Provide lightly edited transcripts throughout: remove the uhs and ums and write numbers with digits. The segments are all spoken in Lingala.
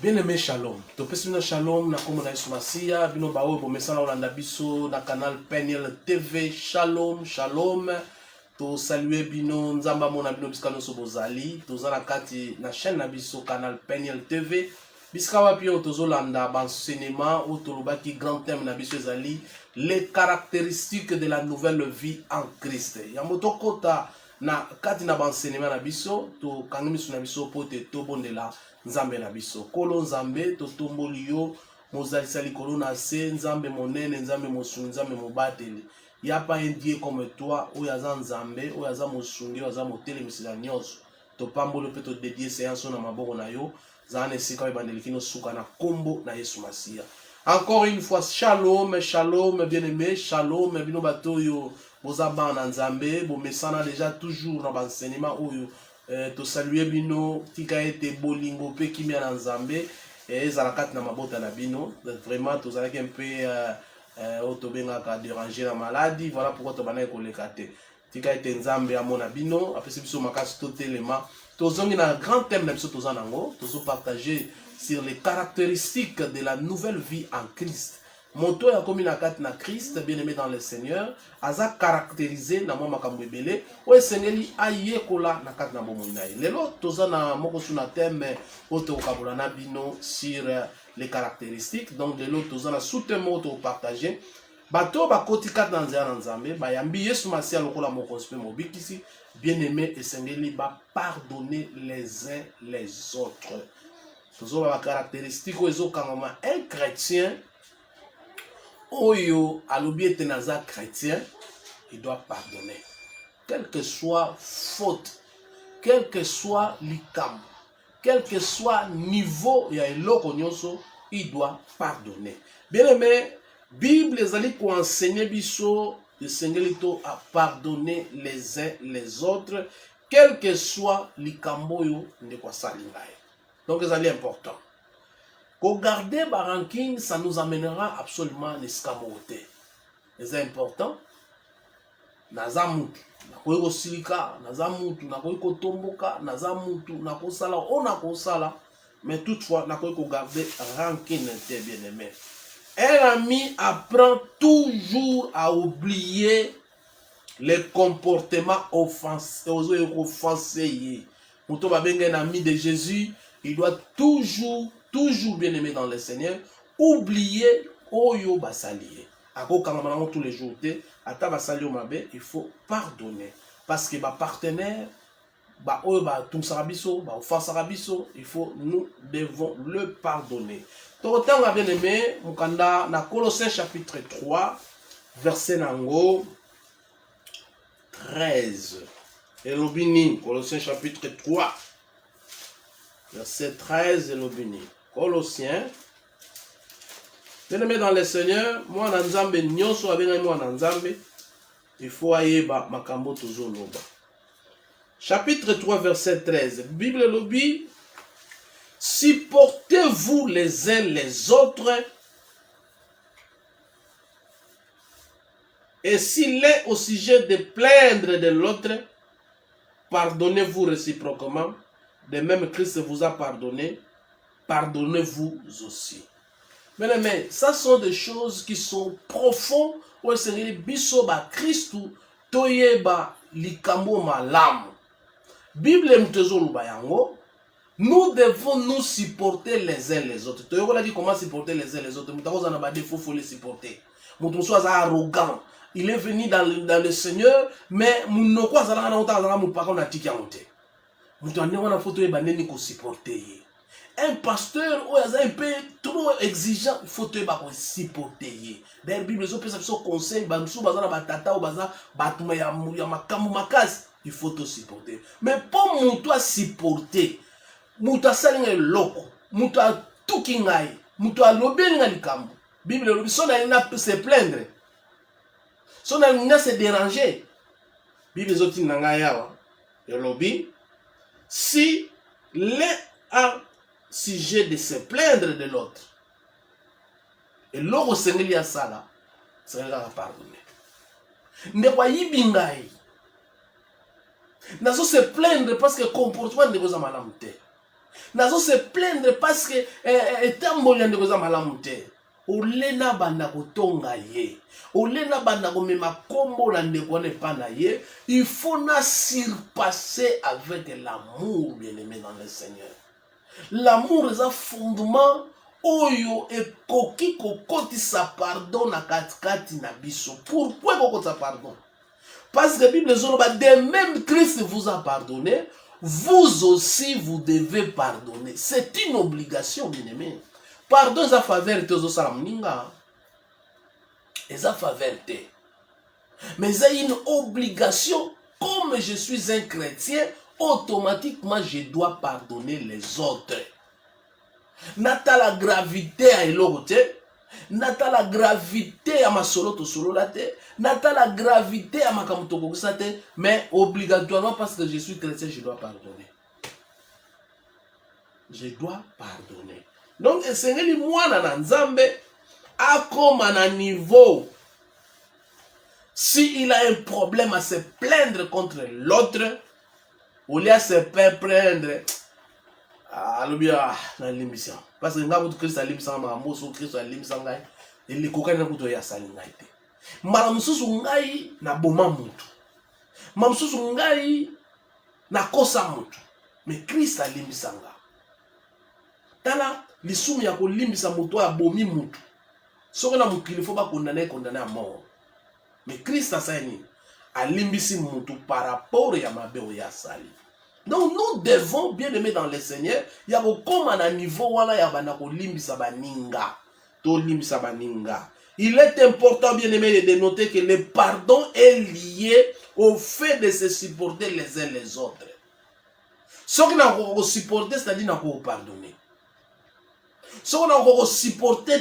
Bien aimé Shalom. To pesina Shalom na komo na Masia, bino baoy bo mesana olanda biso na canal Peniel TV. Shalom, Shalom. To saluer bino nzamba mona bino biskano so bozali. To zana kati na chaîne na biso canal Peniel TV. Biskawa pio to zolanda ban cinéma ou to lobaki grand thème na biso ezali les caractéristiques de la nouvelle vie en Christ. Ya moto kota na kati na ban cinéma na biso to kangimisu na biso pote to bondela nzambe na biso kolo nzambe to tomboli yo mozalisa likolo na se nzambe monene nzambe mosungi nzambe mobateli ya pa un Dieu comme toi oyo aza nzambe oyo aza mosungi oyo aza motelemisila nyonso topamboli mpe todedie séance na maboko na yo zala na esika oyo ebandeli kino suka na kombo na Yesu Masiya. Encore une fois, shalom, shalom, bien-aimé, shalom, bino bato oyo boza bana nzambe bo mesana déjà toujours na banseignement oyo to saluer bino tika ete bolingo pe kimia na nzambe ezala kati na mabota na bino vraiment to zalaki un peu autobengaka déranger la maladie, voilà pourquoi to bana koleka te tika ete nzambe amona bino apesi biso makasi to telema to zongi na grand thème na biso to zanango to zo partager sur les caractéristiques de la nouvelle vie en Christ. Moto ya komi na kati na Christ, bien-aimé dans le Seigneur, aza caractérisé na mwa makambo ebele o esengeli ayekola na kati na bomoi na ye. Lelo toza na moko suna thème oto okabola na bino sur les caractéristiques. Donc lelo toza na sous-thème oto partager bato bakoti kati na nzela na nzambe bayambi Yesu Masiya lokola mokonzi mpe mobikisi. Bien-aimé esengeli ba pardonner les uns les autres. Tozo ba caractéristiques o ezokangama un chrétien Oyo alobi ete naza chrétien, il doit pardonner. Quelle que soit faute, quel que soit l'ikam, quel que soit niveau ya eloko nyonso, il doit pardonner. Bien aimé, Bible ezali ko enseigner biso esengeli to à pardonner les uns les autres, quel que soit likambo yo ndeko sali ngai. Donc ezali important. Garder ba ranking, ça nous amènera absolument l'escamoté. C'est important. Naza mutu, nakoyi kosilika, naza mutu, nakoyi kotomboka, naza mutu, nakosala, on nakosala, mais toutefois, nakoyi ko garder ranking bien aimé. Un ami apprend toujours à oublier les comportements offensés. Muto babenge un ami de Jésus, il doit toujours bien aimé dans le Seigneur, oublier oyo basalié. Ako kangamana tous les jours te, ata basali mabe, il faut pardonner parce que ba partenaire ba oyo ba tumsarabiso, ba offensarabiso, il faut nous devons le pardonner. Totan bien aimé, mukanda na Colossiens chapitre 3 verset nango 13. Elobini Colossiens chapitre 3 verset 13 elobini. Colossiens. Bien-aimé dans le Seigneur, moi na nzambe nyonso abenga moi na nzambe, il faut ayeba makambo tozo loba. Chapitre 3 verset 13. Bible lobi, supportez-vous les uns les autres, et s'il est au sujet de plaindre de l'autre, pardonnez-vous réciproquement, de même Christ vous a pardonné, pardonnez-vous aussi. Mais ça sont des choses qui sont profondes. Où c'est biso ba Christou toyeba likambo malam. Bible mtezo lubayango. Nous devons nous supporter les uns les autres. Toyola dit comment supporter les uns les autres. Mutako zana ba défaut faut les supporter. Mutonso aza arrogant. Il est venu dans le Seigneur, mais munoko azala na ota azala mupaka na tiki amonte. Mutane wana photo yeba neni ko supporter. Un pasteur ou un peu trop exigeant, il faut te supporter. Dans la Bible, les autres conseils, il faut te supporter. Mais pour toi supporter, muta salinga loko, muta tukingai, muta lobenga likambo. Bible le son n'a se plaindre. Son n'a se déranger. Bible les autres n'anga yawa. Le lobby si les a sujet de se plaindre de l'autre. Et l'autre sengeli ya sala, c'est la pardonner. Ne voyez bingai. Nazo se plaindre parce que comportement de vos amalamte. Nazo se plaindre parce que etambo yande koza malamu te. Olena banda kotonga ye. Olena banda komema kombo na ndeko ne pa na ye. Il faut na surpasser avec l'amour, bien-aimé dans le Seigneur. L'amour est un fondement oyo ekoki kokotisa pardon na katikati na biso. Pourquoi kokotisa pardon? Parce que la Bible dit, de même Christ vous a pardonné, vous aussi vous devez pardonner. C'est une obligation, bien-aimé. Pardon, ça faveur te zosalamninga. Et ça faveur te. Mais c'est une obligation. Comme je suis un chrétien, automatiquement je dois pardonner les autres. Nata la gravité à elote. Nata la gravité à ma solo to solo la te. Nata la gravité à ma kamutoko te. Mais obligatoirement parce que je suis chrétien, je dois pardonner. Je dois pardonner. Donc, Seigneur, moi, na Nzambe, à comme à un niveau, s'il a un problème à se plaindre contre l'autre, au lieu de se plaindre, na l'émission. Parce que nous Christ a l'émission, nous Christ a l'émission, et les coquins n'ont pas de salinité. Malamsusu ngai na boma mutu. Mamsusu ngai na kosa mutu. Mais Christ a l'émission. Tala, l'issue ya kolimbisa mutu ya bomi mutu. Soko na mukili faut pas condamner à mort. Mais Christ a saini a limbisi mutu par rapport ya mabeo ya sali. Donc nous devons bien aimer dans le Seigneur, ya ko comme à niveau wala ya bana ko limbisa baninga. To limbisa baninga. Il est important bien aimé de noter que le pardon est lié au fait de se supporter les uns les autres. Ce qui n'a pas supporter, c'est-à-dire n'a pas pardonner. Ce qu'on a encore supporté,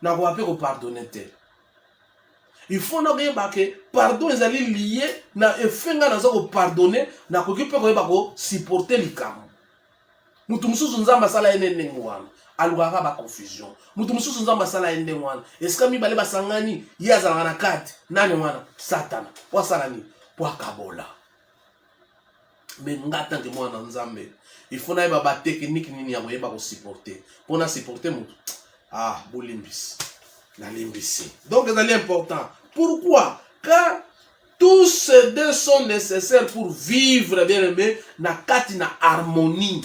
n'a pas pu pardonner. Il faut que pardon est lié na efenga na zako pardonner na kokipe ko supporter likam. Mutu mususu nzamba sala ene ngwana alukaka ba confusion. Mutu mususu nzamba sala ene ngwana eska mi bale basangani yazala na kati nani ngwana satana wasala ni po akabola. Mais ngata ke mwana nzambe il faut na ba technique nini ya koyeba ko supporter pour na supporter mutu bolimbisi na limbisi. Donc c'est important. Pourquoi? Car tous ces deux sont nécessaires pour vivre bien aimé na kati na harmonie.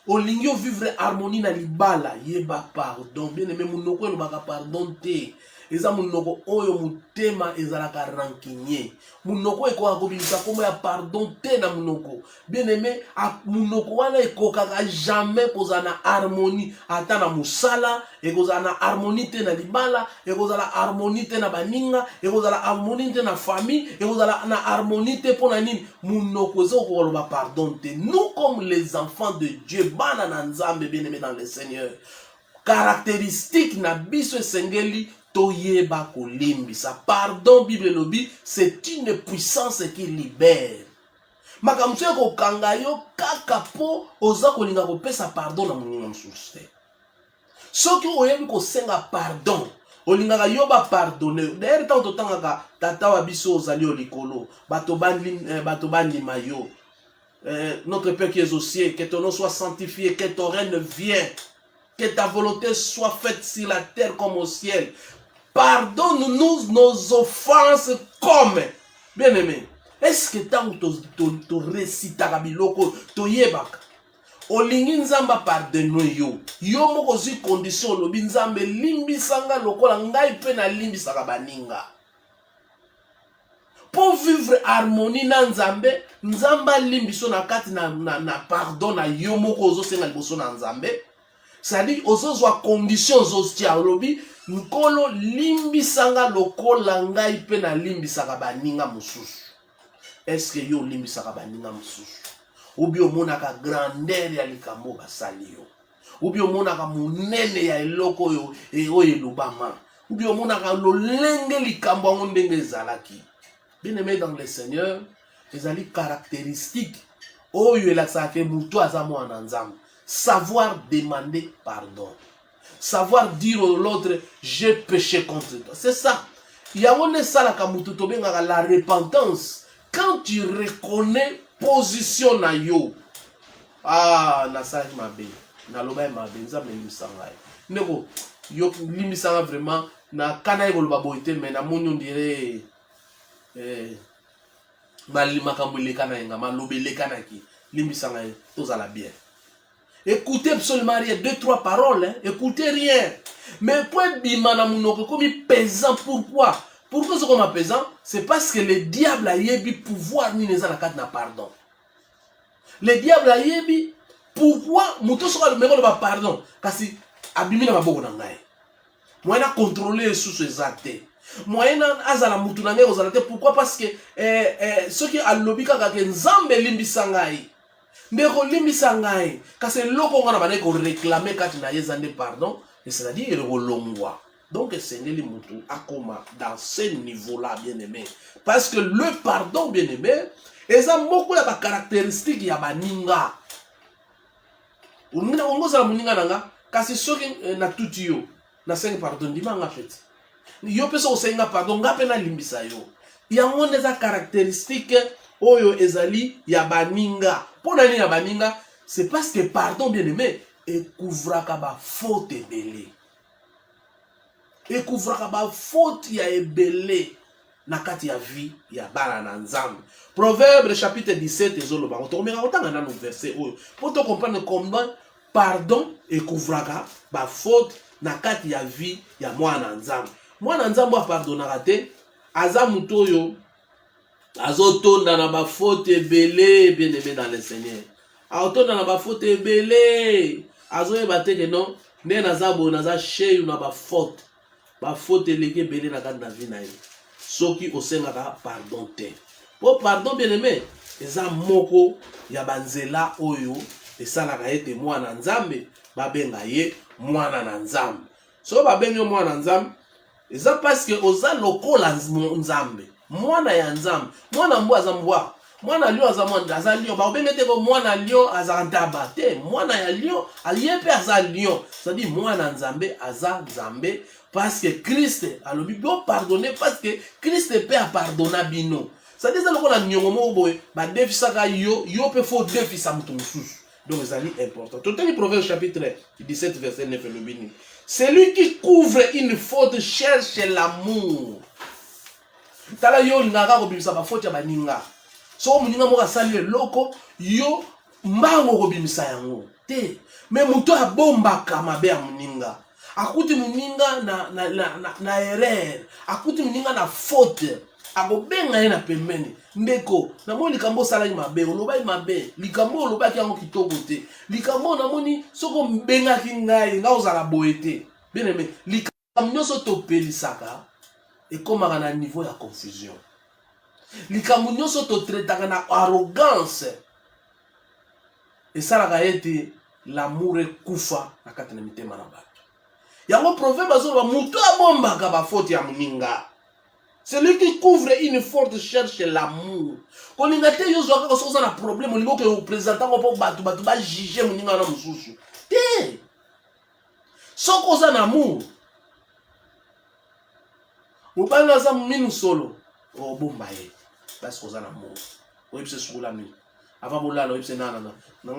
Olingio vivre harmonie na libala yeba pardon bien aimé munoko no baka pardon te. Eza munoko oyo mutema ezalaka rancunier. Munoko eko akobilisa komo ya pardon te na munoko. Bien aimé, munoko wana ekokaka jamais koza na harmonie ata na musala, ekoza na harmonie te na libala, ekoza na harmonie te na baninga, ekoza na harmonie te na famille, ekoza na harmonie te pona nini. Munoko zo koloba pardon te. Nous comme les enfants de Dieu, bana na Nzambe bien aimé dans le Seigneur. Caractéristique na biso sengeli toyeba kolimbisa. Pardon, Bible lobi, c'est une puissance qui libère. Makamuse ko kangayo kaka po oza kolinga ko pesa pardon na muninga msuste. Soki oyebi ko senga pardon, olinga yoba pardonner. D'ailleurs tant totanga tata wa biso ozali olikolo, bato bandi mayo. Notre Père qui est aux cieux, que ton nom soit sanctifié, que ton règne vienne, que ta volonté soit faite sur la terre comme au ciel. Pardonne-nous nos offenses comme. Bien aimé. Est-ce que tant que tu récites à biloko, tu yebaka? Olingi nzamba pardonne yo. Yo moko zi condition lobi nzambe limbisanga lokola ngai pe na limbisaka baninga. Pour vivre harmonie na nzambe, nzamba limbiso na kati na pardon na yo moko ozo senga liboso na nzambe. C'est-à-dire ozozwa condition ozostia lobi nkolo limbisanga lokola ngai pe na limbisaka baninga mususu. Est-ce que yo limbisaka baninga mususu? Ubi omonaka grandeur ya likambo basali yo. Ubi omonaka munene ya eloko yo oyo elobama. Ubi omonaka lolenge likambo ngo ndenge ezalaki. Bien aimé dans le Seigneur, ezali caractéristique oyo elakisaka mutu aza mwana nzambe. Savoir demander pardon. Savoir dire à l'autre, j'ai péché contre toi. C'est ça. Il y a la repentance. Quand tu reconnais position na yo. ah nasali mabe na loba mabe nzambe limisanga ndeko yo limisanga vraiment na kana eko loba boite mais na moni on dirait makambo lekana nga malobe lekana ki limisanga tozala bien. Écoutez absolument rien, 2-3 paroles, hein? Écoutez rien. Mais point bimana munoko comme pesant, pourquoi? Pourquoi c'est comme pesant? C'est parce que le diable a yebi pouvoir ni neza na na pardon. Le diable a yebi pourquoi muto soka le meko ba pardon kasi abimi na maboko na ngai. Moi na contrôler sous ces actes. Moi na azala mutu na ngai ozalate pourquoi? Parce que ceux qui a lobby kaka ke nzambe limbisa ngai. Ndeko limbisa ngai kasi loko ngana bana ko réclamer kati na yezande pardon et c'est-à-dire rolongwa. Donc Seigneur mutu akoma dans ce niveau-là bien aimé parce que le pardon bien aimé eza moko ya ba caractéristique ya baninga. Unina ongoza muninga nanga kasi soki na tuti yo na senga pardon dimanga peti. Yo pesa osenga pardon ngape na limbisa yo. Yango neza caractéristique oyo ezali ya baninga. Pour nani ya baninga, c'est parce que pardon bien aimé ekouvraka ba faute ebele. Ekouvraka ba faute ya ebele na kati ya vie ya bana na nzambe. Proverbe chapitre 17 ezoloba. On tombe otanga na verset oyo. Pour te comprendre comment pardon ekouvraka ba faute na kati ya vie ya mwana nzambe. Mwana nzambe pardonnera te aza mutoyo azotonda na ba faute ebele bien aimé dans le Seigneur. Azotonda na ba faute ebele. Azoyeba te que non ne nazabo naza chez na ba faute. Ba faute eleke ebele na kati na vie na ye. Soki osengaka pardon te. Po pardon bien aimé eza moko ya banzela oyo esalaka ete mwana nzambe babenga ye mwana na nzambe. So babenga mwana nzambe eza parce que oza lokola nzambe. Mwana ya nzambe, mwana mbu aza mbwa, mwana lion aza mwana aza lion, ba obengete ko mwana lion aza ntaba te, mwana ya lion aliyepe aza lion, c'est-à-dire mwana nzambe aza nzambe parce que Christ alobi bo pardonner parce que Christ peut pardonner bino. C'est-à-dire ça lokola nyongo mo boye ba defisaka yo pe fo defisa mutu mususu. Donc c'est important. Tout le Proverbe chapitre 17 verset 9 le bini. Celui qui couvre une faute cherche l'amour. Tala yo ngaka ko bimisa ba faute ya baninga. So muninga mo asali loko yo mbango ko bimisa yango. Te. Mais muto abombaka mabe ya muninga. Akuti muninga na erreur. Akuti muninga na faute. Akobenga ye na pembeni. Ndeko, na mo likambo sala mabe, oloba mabe. Likambo oloba ki yango kitoko te. Likambo na moni soko mbenga ki ngai nga ozala boete. Bien aimé, likambo nyoso to pelisaka. Et comme à un niveau de confusion. Les camounions sont traités avec arrogance. Et ça a été l'amour et koufa na katanamite manabatu. Il y a un proverbe azolo muto abomba kaba faute ya muninga. Celui qui couvre une faute cherche l'amour. Quand il y a un problème, on dit que le présentant va juger muninga na mususu. Té. Sans cause d'amour. Mobali aza minu solo o bomba ye parce que ozana mo o yipse sukula mi ava bolala o yipse nana na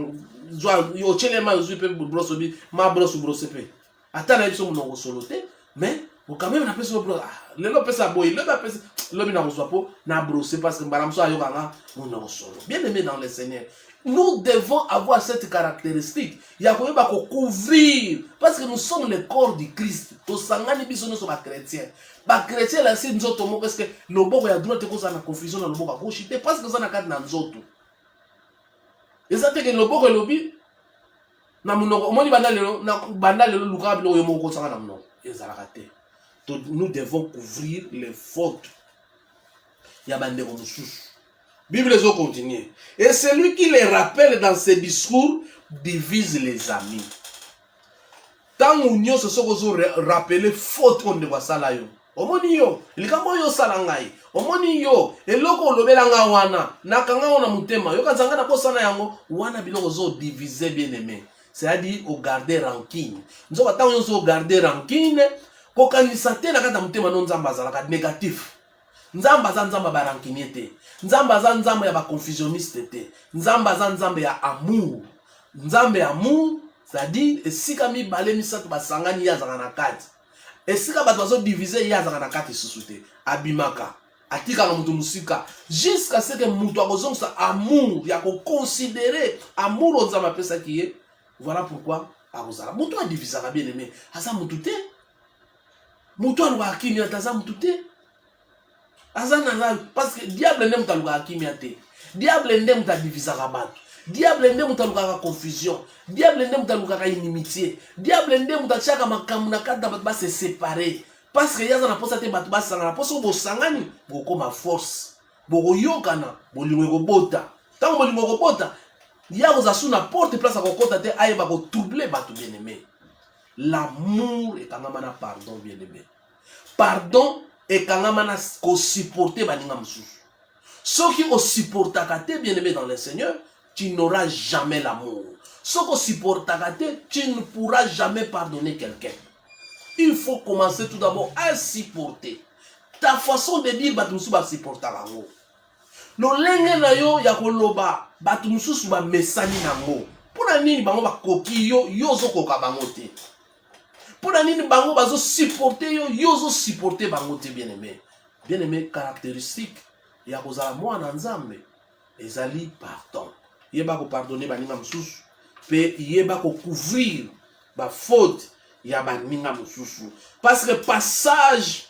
zwa yo chele ma zwi pe broso bi ma broso pe ata na yipse mo solo te mais o quand même na pesa bro le lo pesa boy le ba pesa lo bi na ko swapo na broso parce que mbala mso ayo kanga mo solo. Bien aimé dans le Seigneur, nous devons avoir cette caractéristique. Il y a quoi ba ko couvrir parce que nous sommes le corps du Christ. To sangani biso no so ba chrétien. Ba chrétien la si nzoto mo parce que loboko ya droite ko za na confusion na loboko ko chite parce que ça na kati na nzoto. Ezate ke loboko lobi na munoko moni banda lelo lukablo yo moko sanga na munoko. Ezalaka te. Nous devons couvrir les fautes. Ya bande ko mususu. Bible les continue. Et celui qui les rappelle dans ses discours divise les amis. Tant où nous se rappeler faute on de sala yo. Omoni yo, likambo yo sala ngai. Omoni yo, eloko lobela nga wana, nakanga ona mutema. Yo kanzanga na posana yango, wana biloko zo diviser bien aimé. C'est-à-dire au garder rancune. Nous va tant yo zo garder rancune, ko kanisa te na kata mutema no nzamba zalaka négatif. Nzamba za nzamba ba rancune te. Nzamba za nzamba ya ba confusionniste te. Nzamba za nzamba ya amour. Nzambe amour, c'est-à-dire esika mibale misato basangani yazaka na kati. Esika bato bazo diviser yazaka na kati susute. Abimaka. Atika mutu musika. Jusqu'à ce que mutu akozongisa amour ya ko considérer amour onzama pesa kiye. Voilà pourquoi akozala. Mutu a divisaka bien aimé. Asa mutu te. Mutu aluka akimia taza mutu te. Asa na parce que diable ndem taluka akimia te. Diable ndem ta divisaka bato. Diable ndem taluka confusion. Diable ndem taluka inimitié. Diable ndem ta chaka makamu na kata bato ba se séparer. Parce que yaza na posa te bato ba sangana. Poso bo sangani boko ma force. Boko yokana bolingo ko bota. Tango bolingo ko bota. Yako za suna porte place ko kota te aye ba ko troubler bato bien-aimé. L'amour est kangamana pardon bien-aimé. Pardon est kangamana ko supporter baninga mususu. Ceux qui ont supporté bien-aimé dans le Seigneur, tu n'auras jamais l'amour. Ceux qui supportent tu ne pourras jamais pardonner quelqu'un. Il faut commencer tout d'abord à supporter. Ta façon de dire batumusu ba supporter l'amour. No lenge na yo ya koloba batumusu ba mesani na mo. Pona nini bango ba koki yo yozo koka bango te. Pona nini bango bazo supporter yo yozo supporter bango te bien-aimé. Bien-aimé caractéristique ya kozala mwana nzambe ezali pardon. Yeba ko pardonner baninga mususu pe yeba ko couvrir ba faute ya baninga mususu. Parce que passage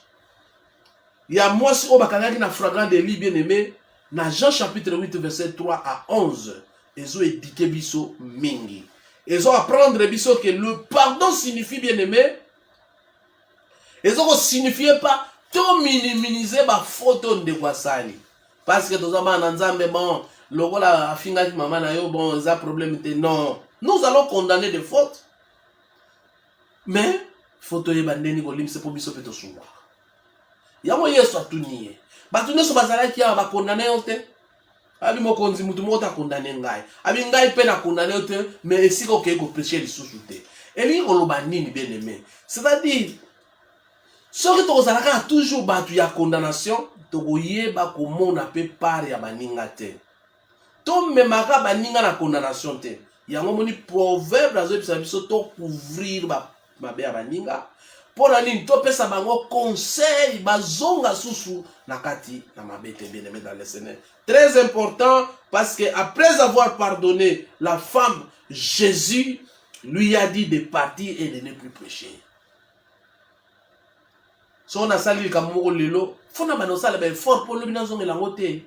ya mwasi o bakangaki na flagrant délit bien-aimé na Jean chapitre 8 verset 3 à 11 ezo édité biso mingi. Ezo apprendre biso que le pardon signifie bien-aimé ezo ko signifie pas to minimiser ba faute de kwasali. Parce que tozama na nzambe bon lokola afinga ki mama na yo bon za problème te non. Nous allons condamner des fautes. Mais faute ye bandeni ko limse po biso peto suwa. Yamo Yesu atuniye. Batu neso bazala ki ba condamner yo te. Abi mokonzi mutu moko ta condamner ngai. Abi ngai pe na condamner yo te mais esika ko ko pécher lisusu te. Eli ko loba nini bien aimé. C'est-à-dire ce que tu as toujours battu la condamnation, tu as komona pe par ya baninga te. To memaka baninga na condamnation te. Ya ngomoni proverbe la zo biso to couvrir ba be ya baninga. Pour la ligne to pesa bango conseil bazonga susu na kati na mabete bien-aimé dans le Seigneur. Très important parce que après avoir pardonné la femme, Jésus lui a dit de partir et de ne plus prêcher. So na sali kamoko lelo fona banosala ba fort pour le binanzo ngelango te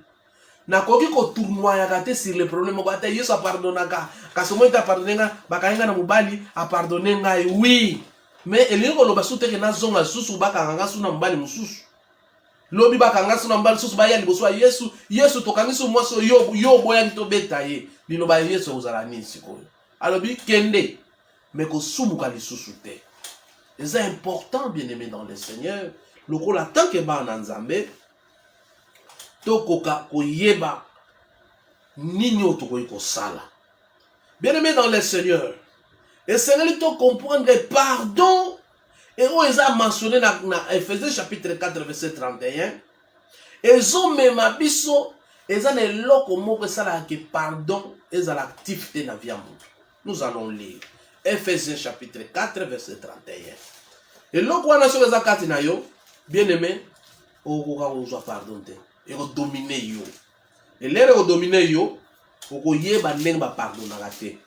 na koki ko tournoi ya kate sur le problème ko ata Yesu pardonnaka kasomo ita pardonenga bakainga na mubali a pardonenga oui mais elingo lo basute ke na zonga susu bakanga suna mubali mususu lobi bakanga suna mubali susu ba ya liboso ya Yesu tokangiso mwaso yo boya nto beta ye lino ba Yesu uzala nini sikoyo alobi kende mais ko sumuka lisusu te. C'est important, bien-aimé dans le Seigneur. Le ko la tant que ba na nzambe to koka koyeba nini otokoyi ko sala. Bien-aimé dans le Seigneur. Et Seigneur to comprendre pardon et on les a mentionné na Ephésiens chapitre 4 verset 31. Ezo mema biso eza na eloko moko sala que pardon eza l'activité na vie amour. Nous allons lire Ephésiens chapitre 4 verset 31. Et l'autre one sur les akati na yo, bien aimé, o ko ka ozo pardon te. E ko dominer yo. Et l'air ko dominer yo, o ko yeba ndenge ba pardon na te.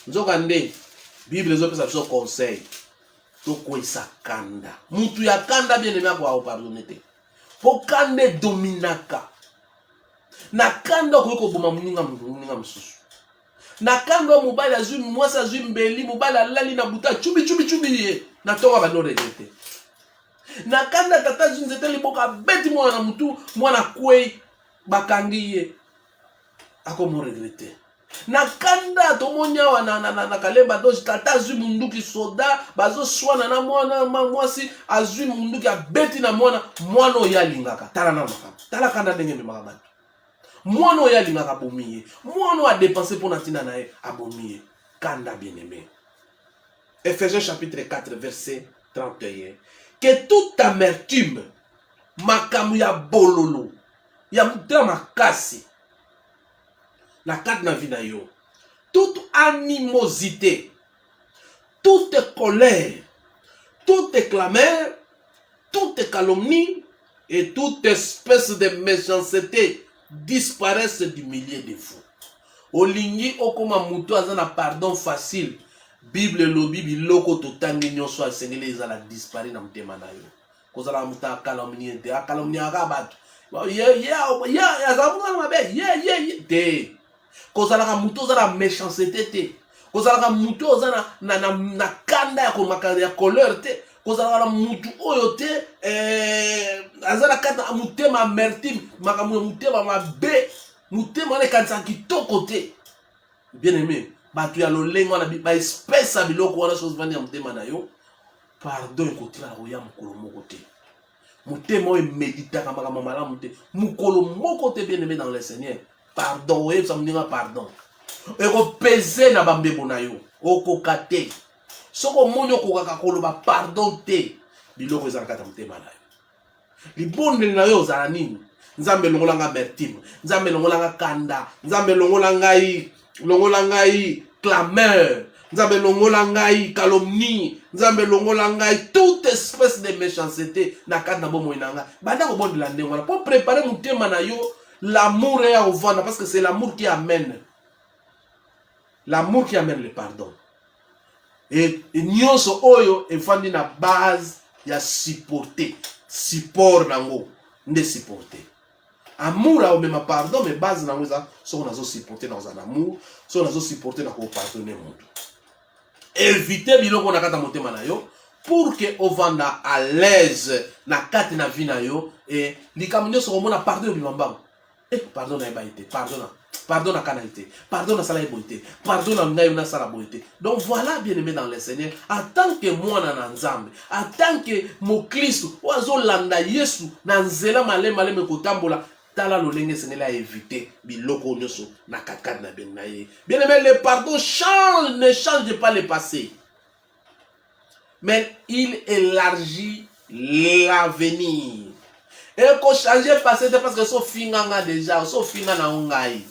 Nzoka nde Bible zo pesa biso conseil. To ko isakanda. Mutu ya kanda bien aimé ko pardonner te. Po kande dominaka. Na kanda ko boma muninga mususu. Na kando mobile azui mwasa azui mbeli mobile alali na buta chubi ye na toka bano regete na kanda tata zinzete liboka beti mwana mutu mwana kwei bakangi ye ako mo regrete na kanda tomonya na kalemba doji tata azui munduki soda bazo swana na mwana mwasi azui munduki abeti na mwana oyalingaka tala na makamba tala kanda ndenge memaka batu mwana oyalingaka bomiye mwana a dépensé pour natina nae abomiye kanda bien-aimé. Ephésiens chapitre 4 verset 31. Que toute amertume makamu ya bololo ya mutema makasi na kati na vida yo toute animosité, toute colère, toute clameur, toute calomnie et toute espèce de méchanceté disparaissent du milieu de vous. Olingi okoma muto azana pardon facile. Bible lobi biloko totangi nyonso asengeli ezala disparaître na mutema na yo. Kozala muta calomnie te, calomnie akabatu. Azamuka mabe, te. Kozala muto zala méchanceté te. Kozala muto zana na kanda ya komakana ya colère te. Kozala mutu oyo te azala kata mutema amertime, makamu mutema mabe. Mutema le kanisa kitoko te. Bien aimé, batu ya lolengo na ba espèce ya biloko wana chose vandi ya mutema na yo. Pardon ekotila roya mukolo moko te. Mutema oyo meditaka makambo malamu te. Mukolo moko te, bien aimé dans le Seigneur. Pardon, oye ça me pardon. Eko pese na bambebo na yo. Okoka te. Soko monyo kokaka koloba pardon te. Biloko ezala kata mutema na yo. Libonde na yo ozala nini? Nzambe longolanga amertime, nzambe longolanga kanda, nzambe longolanga ngai clameur, nzambe longolanga calomnie, nzambe longolanga toute espèce de méchanceté na kanda bomo inanga. Banda ko bon de la ndengwana pour préparer mutema na yo l'amour et au vendre parce que c'est l'amour qui amène. L'amour qui amène le pardon. Et nyonso oyo efandi na base ya supporter, support nango, nde supporter. Amour a même pardon, mais base dans ça, on a supporté dans un amour, on a supporté dans un pardonner monde. Évitez biloko na kata motema na yo pour que on vanda à l'aise na kati na vie na yo et likamnyo so mona pardon bimamba. Pardon na baité, pardon na kanalité, pardon na sala boité, pardon na ngai na sala boité. Donc voilà bien aimé dans le Seigneur, en tant que moi na nzambe, en tant que mo Christ, ozo landa Yesu na nzela malema me kotambola. Tala lolenge Seigneur a évité biloko nyoso na kakad na ben na ye. Bien aimé, le pardon ne change pas le passé. Mais il élargit l'avenir. Et qu'on change le passé parce que so finganga déjà, so finga na ngai.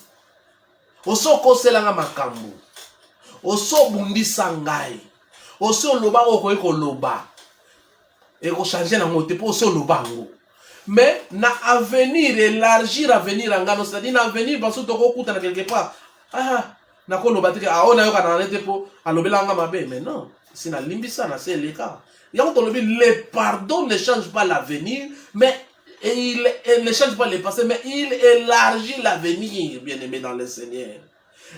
Oso koselanga makambo. Oso bundisa ngai. Oso loba ko loba. Et qu'on change na mote pour oso loba ngo. Mais na avenir, élargir avenir angano, c'est-à-dire na avenir parce que toko kuta na quelque part. Na ko loba te on a yo kana nete po alobela nga mabe, mais non, c'est na limbisa na c'est le cas. Yango to lobi le pardon ne change pas l'avenir, mais il ne change pas le passé, mais il élargit l'avenir, bien aimé dans le Seigneur.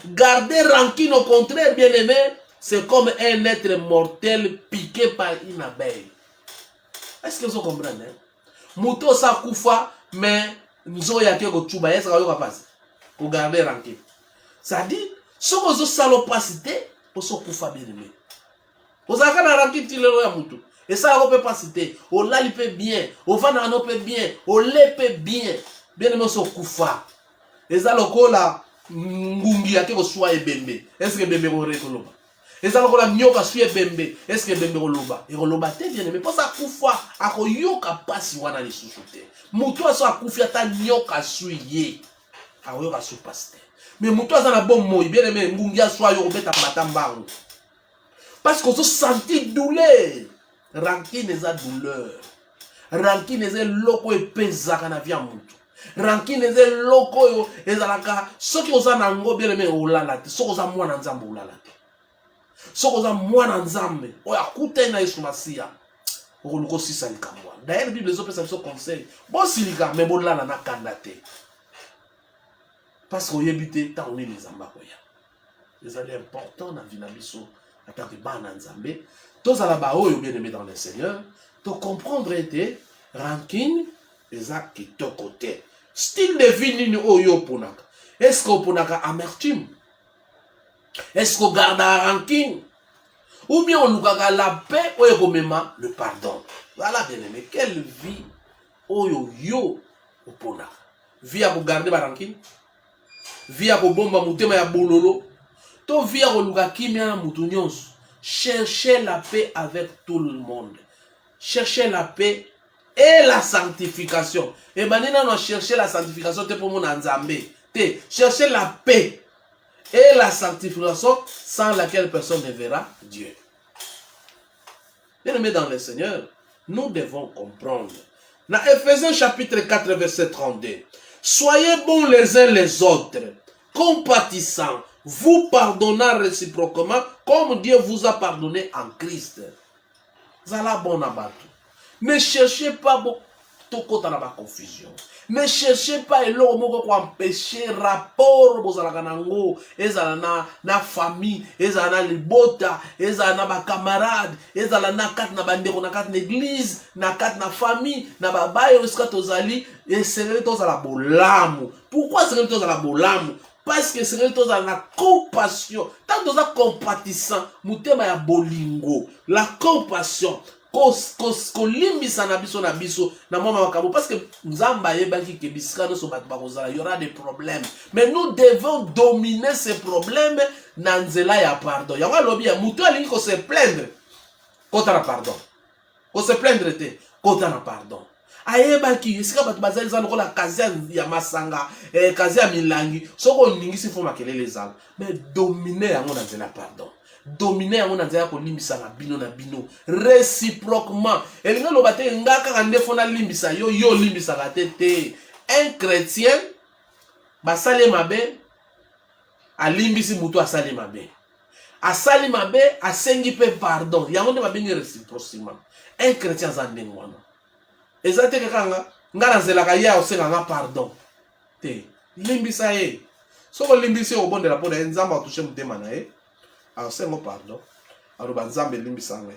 Garder rancune au contraire, bien aimé, c'est comme un être mortel piqué par une abeille. Est-ce que vous comprenez? Muto sa kufa, mais nzo yake ko chuba yesa yo kapasi. Ko garder rancune. Ça dit, ce que vous salopacité, pour se kufa bien aimé. Vous avez la rancune tilelo ya mutu. Et ça, on peut pas citer. On l'a peut bien. On va dans peut bien. On l'est peut bien. Bien aimé, son kufa. Et ça, le coup là, ngungi yake ko soit ebembe. Est-ce que bembe ko rekoloba? Et ça, le coup là, nyoka soit ebembe. Est-ce que bembe ko loba? Et ko loba te bien aimé. Pour ça, kufa, ako yoka pasi wana li susute. Mutu aso akufi ata nyoka suye. Ako yoka su paste. Mais mutu aso na bon moi. Bien aimé, ngungi aso yo beta matambango. Parce qu'on se sentit douleur. Rancune eza douleur. Rancune eza loko epezaka na via mutu. Rancune eza loko yo ezalaka soki oza nango bien aimé olala te. Soki oza mwana nzambe olala te. Soki oza mwana nzambe oyo akuta na Yesu Masiya okoluka osisa likambo. D'ailleurs Bible ezopesa biso conseil. Bosilika me bolala na kanda te. Parce que oyebi te ntango nini nzambe akoya. Ezali important na vie na biso en tant que bana nzambe. Tous à la baoyo bien aimé dans le Seigneur, to comprendre était rancune eza kitoko côté. Style de vie nini oyo ponaka. Est-ce que ponaka amertume? Est-ce qu'on garde la rancune? Ou bien on nous garde la paix oyo komema le pardon. Voilà bien aimé, quelle vie oyo yo ponaka. Vie à garder la rancune? Vie à bomba mutema ya bololo? To vie à luka kimia na mutu nyonso. Cherchez la paix avec tout le monde. Cherchez la paix et la sanctification. Et maintenant, on cherche la sanctification pour mon nzambe. Cherchez la paix et la sanctification sans laquelle personne ne verra Dieu. Bien-aimés dans le Seigneur, nous devons comprendre. Dans Ephésiens chapitre 4, verset 32, soyez bons les uns les autres, compatissants, vous pardonnant réciproquement, comme Dieu vous a pardonné en Christ. Zala bon abatou. Ne cherchez pas beaucoup de confusion. Ne cherchez pas eloko moko ko empêcher rapport bozalaka nango ezala na famille, ezala na libota, ezala na ba camarade, ezala na kati na bandeko na kati na église, na kati na famille, na babaye oska tozali et c'est tozala bolamu. Pourquoi c'est tozala bolamu? Parce que c'est tozala na compassion. Tant toza compatissant, mutema ya bolingo, la compassion. Kolimbisa na biso na mama makabo parce que nzamba yebaki ke bisika no so bat bakozala, il y aura des problèmes, mais nous devons dominer ces problèmes na nzela ya pardon. Ya lobi ya mutu alingi ko se plaindre kota na pardon, ko se plaindre te kota na pardon. Ayebaki esika bat bazali za lokola kazi ya masanga kazi ya milangi soko ningisi fo makelele zala, mais dominer yango na nzela pardon. Dominer yango na nzela ko limbisa na bino réciproquement. Elinga loba te ngaka ka ndefo na limbisa yo limbisa ka te. Un chrétien basale mabe alimbisi mutu asali mabe. Asali mabe asengi pe pardon. Yango nde babengi réciproquement. Un chrétien za ndenge wana. Ezate kanga ngana nzela ka ya osenga nga pardon. Te limbisa ye. Soko limbisi o bonde la pona nzamba otouche mutema na ye. Alors c'est mon pardon. Alors banzambe limbisangwe.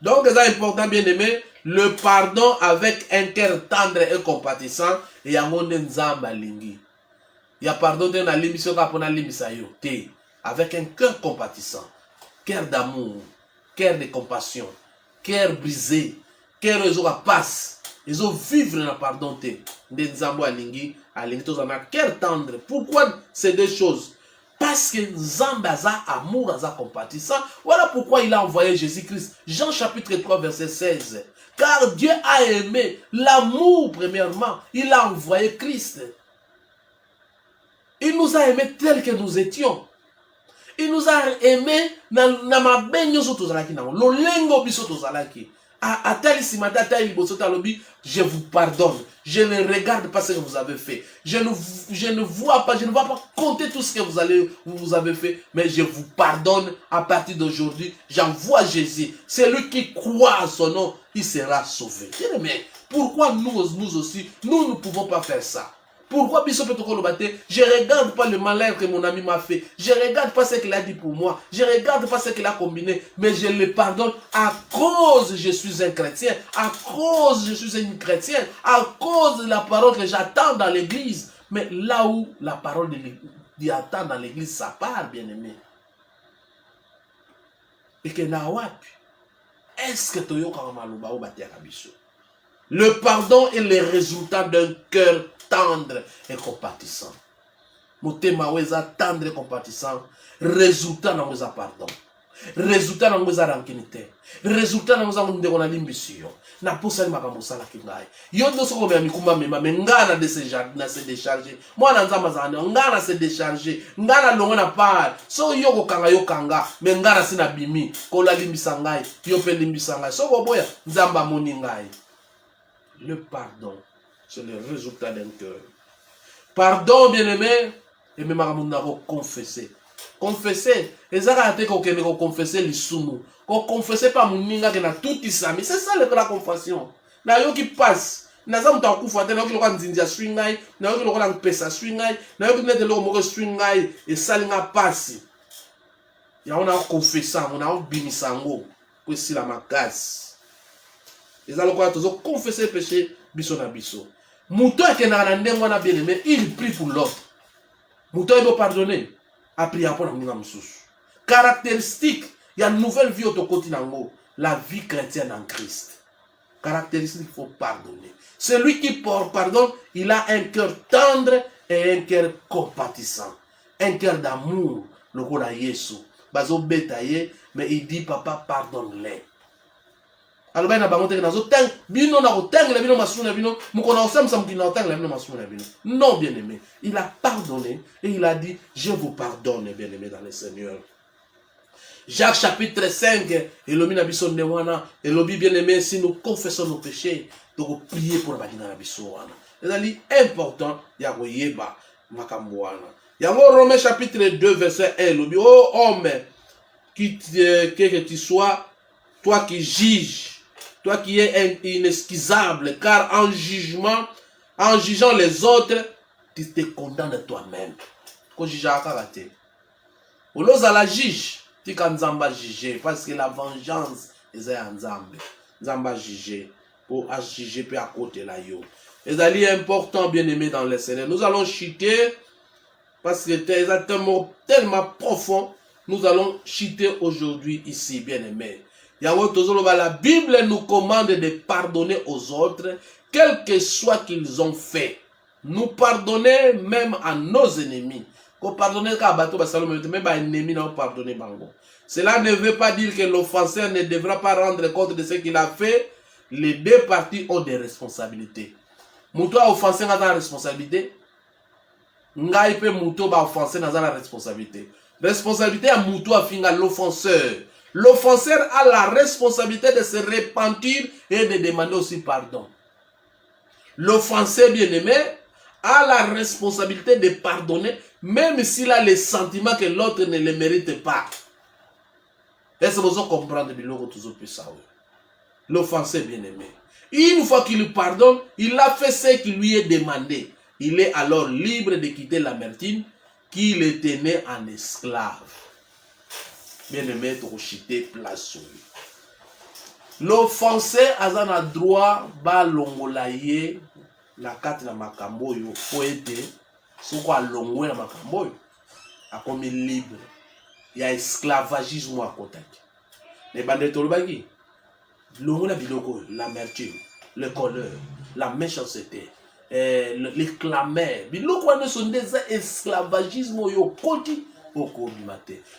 Donc c'est important bien aimé, le pardon avec un cœur tendre et compatissant et yangonde nzamba lingi. Ya pardon de na limbisio ka pona limbisa yo te avec un cœur compatissant, cœur d'amour, cœur de compassion, cœur brisé, cœur ezoka passe. Ils ont vivre dans le pardon te. Nzambo alingi to zana cœur tendre. Pourquoi ces deux choses? Parce que Nzambe a amour, a compatissant. Voilà pourquoi il a envoyé Jésus-Christ. Jean chapitre 3, verset 16. Car Dieu a aimé l'amour premièrement. Il a envoyé Christ. Il nous a aimés tels que nous étions. Il nous a aimés na mabenyo so tozalaki na lolengo biso tozalaki. Je vous pardonne. Je ne regarde pas ce que vous avez fait. Je ne vois pas compter tout ce que vous avez fait. Mais je vous pardonne à partir d'aujourd'hui. J'envoie Jésus. Celui qui croit à son nom, il sera sauvé. Mais pourquoi nous aussi, nous ne pouvons pas faire ça? Pourquoi je ne regarde pas le malheur que mon ami m'a fait. Je ne regarde pas ce qu'il a dit pour moi. Je ne regarde pas ce qu'il a combiné. Mais je le pardonne à cause je suis un chrétien. À cause je suis une chrétienne. À cause de la parole que j'attends dans l'église. Mais là où la parole de attend dans l'église, ça part, bien aimé. Et que est-ce que le pardon est le résultat d'un cœur tendre et compatissant. Motema weza tendre et compatissant. Résultat dans weza pardon. Résultat dans weza rankinité. Résultat dans weza ndeko na limbisio. Na posa ni makambo sala kingai. Yondo soko me mikumba mema ngana de se décharger. Mwana nzamba zana ngana se décharger. Ngana longo na par. So yoko kanga me ngana sina bimi. Kola limbisa ngai. Yo pe limbisa ngai. Soko boya nzamba moni ngai. Le pardon, c'est le résultat d'un cœur. Pardon, bien-aimé, et même à mon confesser. Confesser, et ça a été qu'on confesser les soumous. Qu'on confesser pas mon ninga qui n'a tout isami. C'est ça la confession. Na yo qui passe. Na za mta kufa na yo qui lokwa nzinja swingai, na yo qui lokwa pesa swingai, na yo qui net lo mo swingai et salinga passe. Ya on a confessé, on a bimisango, que si la makasi. Les allons toujours confesser péché, biso na biso. Mouton qui n'a rien de bien aimé, il prie pour l'autre. Mouton il doit pardonner. A prier pour la moussous. Caractéristique, il y a une nouvelle vie au quotidien, la vie chrétienne en Christ. Caractéristique, il faut pardonner. Celui qui pardonne, il a un cœur tendre et un cœur compatissant. Un cœur d'amour, le rôle à Yesu. Bazo bétaillé, mais il dit, papa, pardonne-les. aloba na bango teke nazo teng bino na kotengela bino masumu na bino mukona osamisa mukili na kotengela bino masumu na bino. Non, bien-aimé, il a pardonné et il a dit je vous pardonne, bien-aimé dans le Seigneur. Jacques chapitre 5 elobi na biso nde wana elobi bien-aimé, si nous confessons nos péchés donc prier pour badina na biso wana ezali important ya koyeba makambo wana. Yango Romains chapitre 2 verset 1 elobi oh homme que tu sois toi qui juges, toi qui es inexcusable, car en jugeant les autres, tu te condamnes toi-même. Quand juge à karaté, ou l'ose à la juge, tu quand Nzamba juger, parce que la vengeance est un Nzamba, Nzamba juger, pour juger puis à côté là yo. Et ça est important, bien aimé dans le Seigneur. Nous allons chuter parce que c'est tellement profond. Nous allons chuter aujourd'hui ici, bien aimé. La Bible nous commande de pardonner aux autres, quel que soit qu'ils ont fait. Nous pardonner même à nos ennemis. Cela ne veut pas dire que l'offenseur ne devra pas rendre compte de ce qu'il a fait. Les deux parties ont des responsabilités. Moutou a offensé dans la responsabilité. Ngai pe moutou ba offensé dans la responsabilité. Responsabilité à moutou a finga l'offenseur. L'offenseur a la responsabilité de se repentir et de demander aussi pardon. L'offenseur bien-aimé a la responsabilité de pardonner même s'il a le sentiment que l'autre ne le mérite pas. Est-ce que vous comprenez l'offenseur bien-aimé? Une fois qu'il pardonne, il a fait ce qui lui est demandé. Il est alors libre de quitter l'amertume qui le tenait en esclave. Bien-aimé, trochité place. L'offenseur a un droit ba longolaye la carte na makambo yo poete soko alongwe na makambo yo akomi libre. Il y a esclavagisme à côté. Les bandits tolobaki longola biloko, l'amertume, le colère, la méchanceté, les clameurs. Biloko ne sont des esclavagisme yo koti.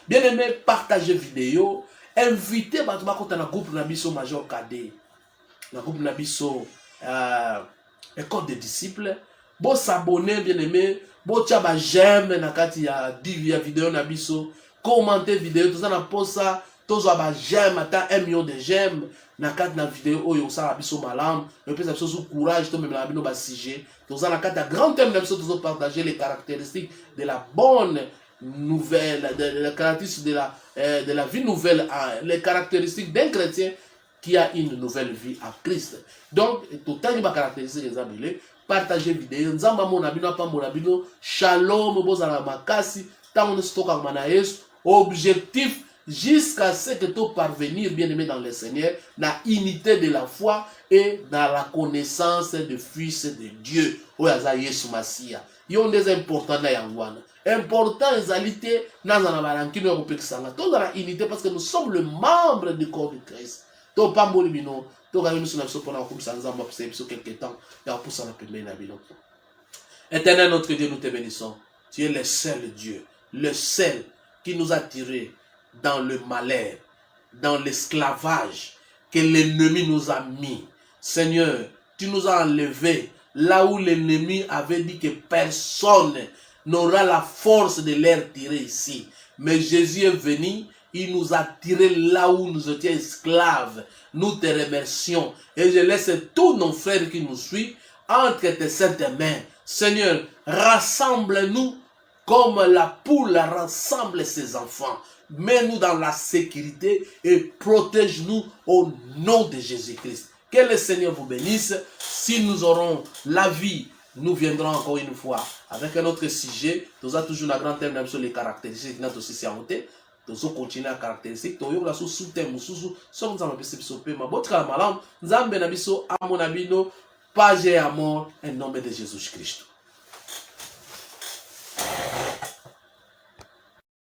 Bien aimé, partagez vidéo, invitez Batuma Kota na groupe Nabiso Major KD, na groupe Nabiso école des disciples. Bon s'abonner, bien aimé, bon tchaba j'aime na kati ya divia vidéo Nabiso, commenter vidéo, tout ça na posa, tout ça ba j'aime, ata 1 million de j'aime na kati na vidéo oyo ça Nabiso malam, et puis ça sous courage, tout même na bino ba sujet, tout ça na kati ya grand thème Nabiso tout partager les caractéristiques de la bonne nouvelle, les caractéristiques de la vie nouvelle, les caractéristiques d'un chrétien qui a une nouvelle vie à Christ. Donc, tout le temps, caractéristiques des amis, partagez vidéo, nzamba mon abino pa mon abino, shalom, bozala makasi, tant on stock en manaïs, objectif jusqu'à ce que tu parvenir bien aimé dans le Seigneur, dans l'unité de la foi et dans la connaissance du Fils de Dieu. Oyaza Yesu Masia. Yon des importants na yangwana. Important égalité dans la balankino ya kopekisanga. Tout dans la unité parce que nous sommes le membre du corps de Christ. To pamboli bino, to gagne sur na biso pona ko bisa nzamba pour biso quelque temps, ya pour ça na pembe na bino. Éternel notre Dieu, nous te bénissons. Tu es le seul Dieu, le seul qui nous a tirés dans le malheur, dans l'esclavage que l'ennemi nous a mis. Seigneur, tu nous as enlevés là où l'ennemi avait dit que personne n'aura la force de les tirer ici. Mais Jésus est venu, il nous a tirés là où nous étions esclaves. Nous te remercions. Et je laisse tous nos frères qui nous suivent entre tes saintes mains. Seigneur, rassemble-nous comme la poule rassemble ses enfants. Mets-nous dans la sécurité et protège-nous au nom de Jésus-Christ. Que le Seigneur vous bénisse. Si nous aurons la vie, nous viendrons encore une fois avec un autre sujet. Nous avons toujours un grand thème sur les caractéristiques de notre société. Nous allons continuer à caractéristiques. Nous allons sous-thème, sommes dans le PCP. Ma bonne malam, nous allons page et amour, en nom de Jésus-Christ.